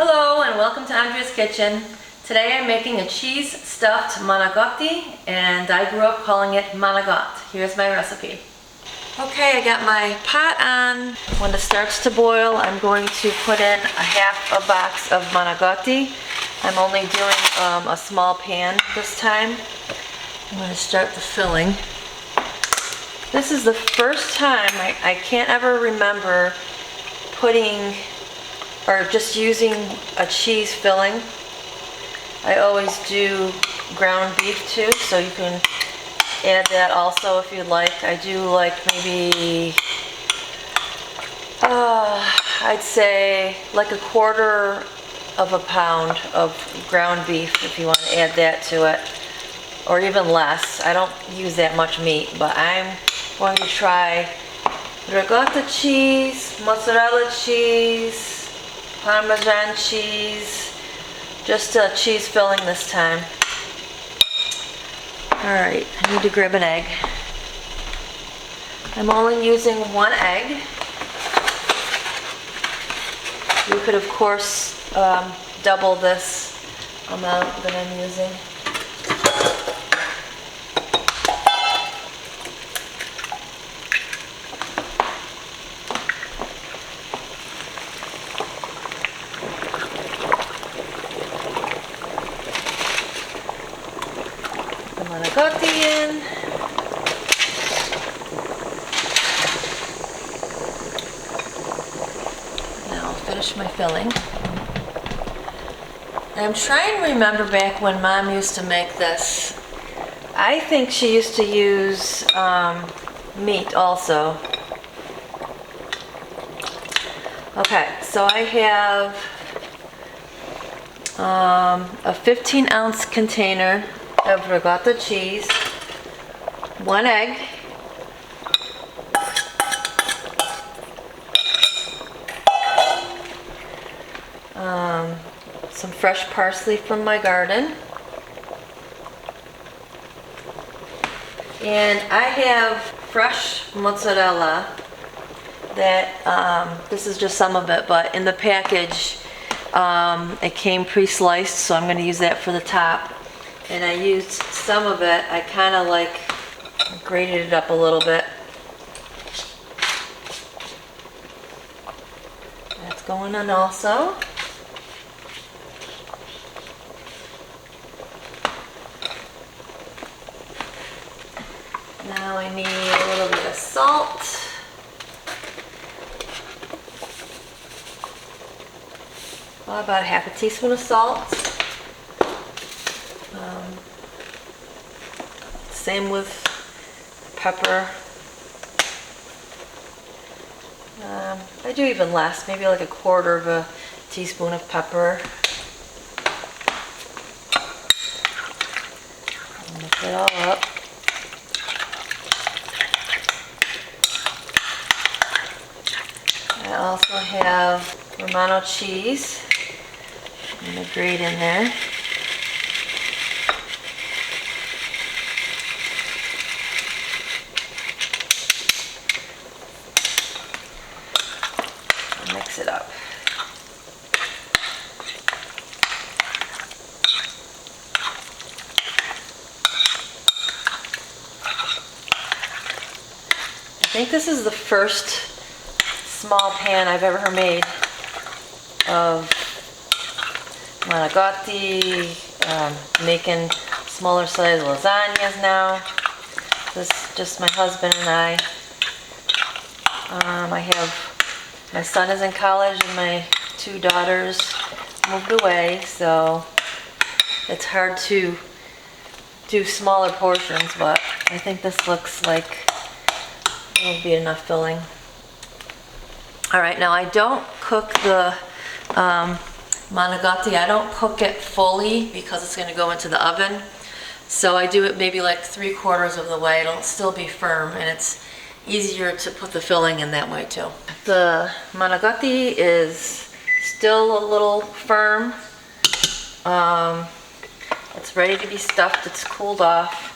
Hello and welcome to Andrea's Kitchen. Today I'm making a cheese stuffed manicotti and I grew up calling it manigot. Here's my recipe. Okay, I got my pot on. When it starts to boil, I'm going to put in half a box of manicotti. I'm only doing a small pan this time. I'm going to start the filling. This is the first time I can't ever remember putting or just using a cheese filling. I always do ground beef too, so you can add that also if you'd like. I do like maybe, I'd say like 1/4 of a pound of ground beef if you want to add that to it, or even less. I don't use that much meat, but I'm going to try ricotta cheese, mozzarella cheese, parmesan cheese, just a cheese filling this time. Alright, I need to grab an egg. I'm only using 1 egg. You could of course double this amount that I'm using. Manicotti in. Now I'll finish my filling. I'm trying to remember back when Mom used to make this. I think she used to use meat also. Okay, so I have a 15-ounce container of ricotta cheese, 1 egg, some fresh parsley from my garden, and I have fresh mozzarella that, this is just some of it, but in the package it came pre-sliced, so I'm going to use that for the top. And I used some of it, I kind of like grated it up a little bit. That's going on also. Now I need a little bit of salt. Well, about 1/2 teaspoon of salt. Same with pepper. I do even less, maybe like 1/4 of a teaspoon of pepper. Mix it all up. I also have Romano cheese. I'm going to grate in there. Mix it up. I think this is the first small pan I've ever made of manicotti, making smaller size lasagnas now. This is just my husband and I. I have my son is in college and my 2 daughters moved away, so it's hard to do smaller portions, but I think this looks like it'll be enough filling. Alright, now I don't cook the manicotti. I don't cook it fully because it's going to go into the oven. So I do it maybe like 3/4 of the way. It'll still be firm, and it's easier to put the filling in that way too. The manicotti is still a little firm. It's ready to be stuffed. It's cooled off.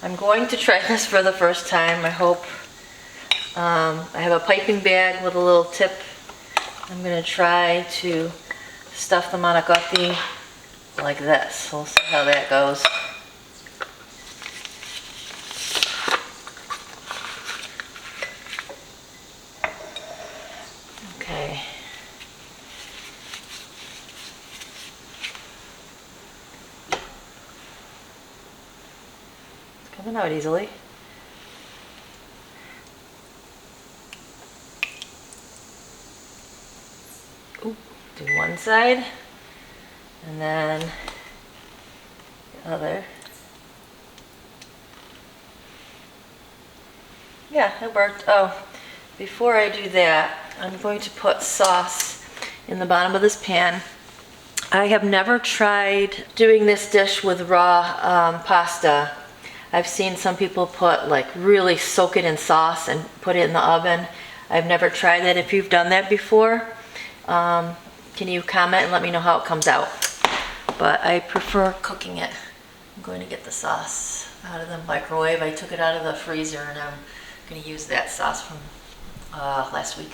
I'm going to try this for the first time. I hope. I have a piping bag with a little tip. I'm going to try to stuff the manicotti like this. We'll see how that goes. Okay. It's coming out easily. Ooh, do one side and then the other. Yeah, it worked. Oh, before I do that, I'm going to put sauce in the bottom of this pan. I have never tried doing this dish with raw pasta. I've seen some people put really soak it in sauce and put it in the oven. I've never tried that. If you've done that before, can you comment and let me know how it comes out? But I prefer cooking it. I'm going to get the sauce out of the microwave. I took it out of the freezer and I'm going to use that sauce from last week.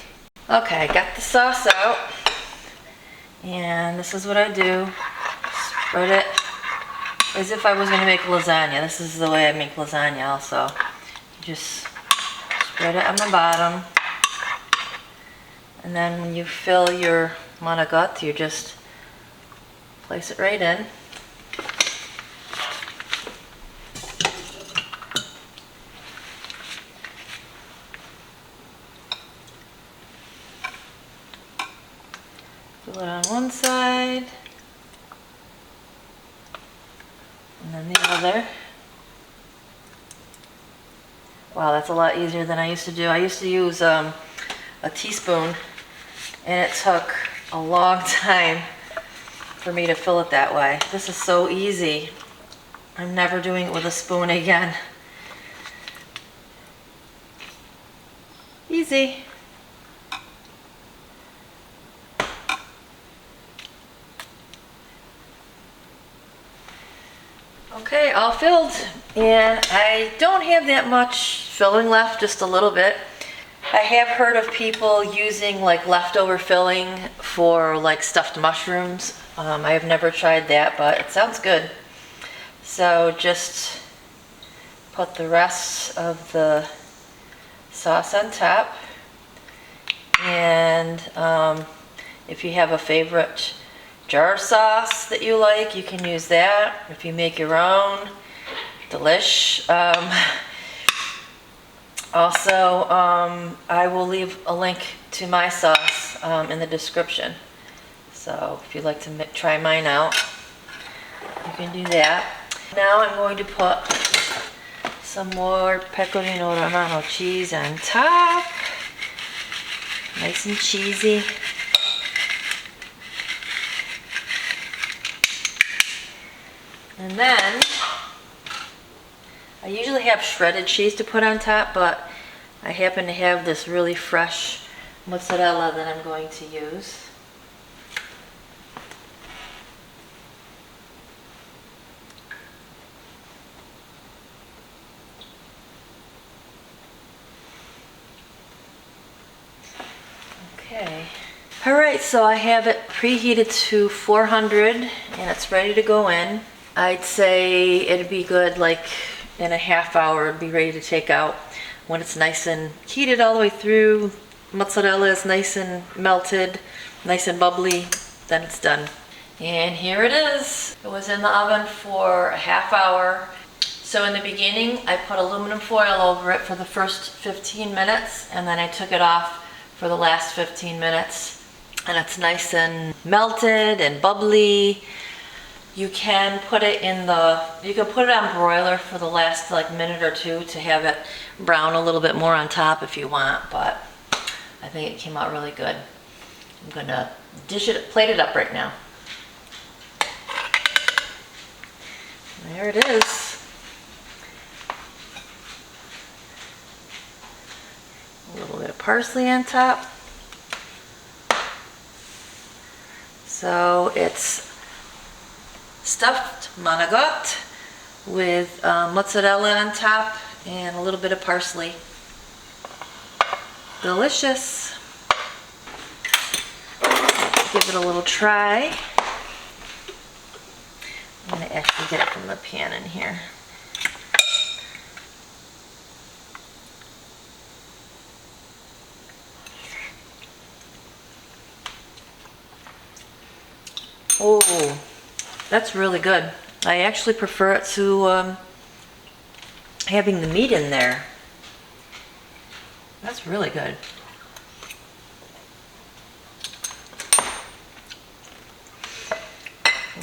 Okay, I got the sauce out. And this is what I do. Spread it as if I was going to make lasagna. This is the way I make lasagna also. Just spread it on the bottom. And then when you fill your manicotti, you just place it right in. Fill it on one side. And then the other. Wow, that's a lot easier than I used to do. I used to use a teaspoon, and it took a long time for me to fill it that way. This is so easy. I'm never doing it with a spoon again. Easy. Okay, all filled, and I don't have that much filling left, just a little bit. I have heard of people using leftover filling for stuffed mushrooms. I have never tried that, but it sounds good. So just put the rest of the sauce on top, and if you have a favorite jar sauce that you like, you can use that. If you make your own, delish. Also, I will leave a link to my sauce in the description. So if you'd like to try mine out, you can do that. Now I'm going to put some more pecorino romano cheese on top. Nice and cheesy. And then, I usually have shredded cheese to put on top, but I happen to have this really fresh mozzarella that I'm going to use. Okay. Alright, so I have it preheated to 400 and it's ready to go in. I'd say it'd be good in a half hour, it'd be ready to take out. When it's nice and heated all the way through, mozzarella is nice and melted, nice and bubbly, then it's done. And here it is. It was in the oven for a half hour. So in the beginning, I put aluminum foil over it for the first 15 minutes, and then I took it off for the last 15 minutes. And it's nice and melted and bubbly. You can put it on broiler for the last minute or two to have it brown a little bit more on top if you want, but I think it came out really good. I'm gonna plate it up right now. There it is. A little bit of parsley on top. So it's stuffed manicotti with mozzarella on top and a little bit of parsley. Delicious. give it a little try. I'm going to actually get it from the pan in here. Oh, that's really good. I actually prefer it to having the meat in there. That's really good.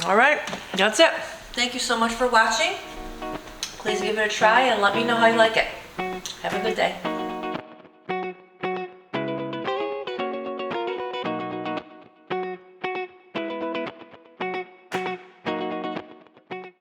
All right, that's it. Thank you so much for watching. Please give it a try and let me know how you like it. Have a good day.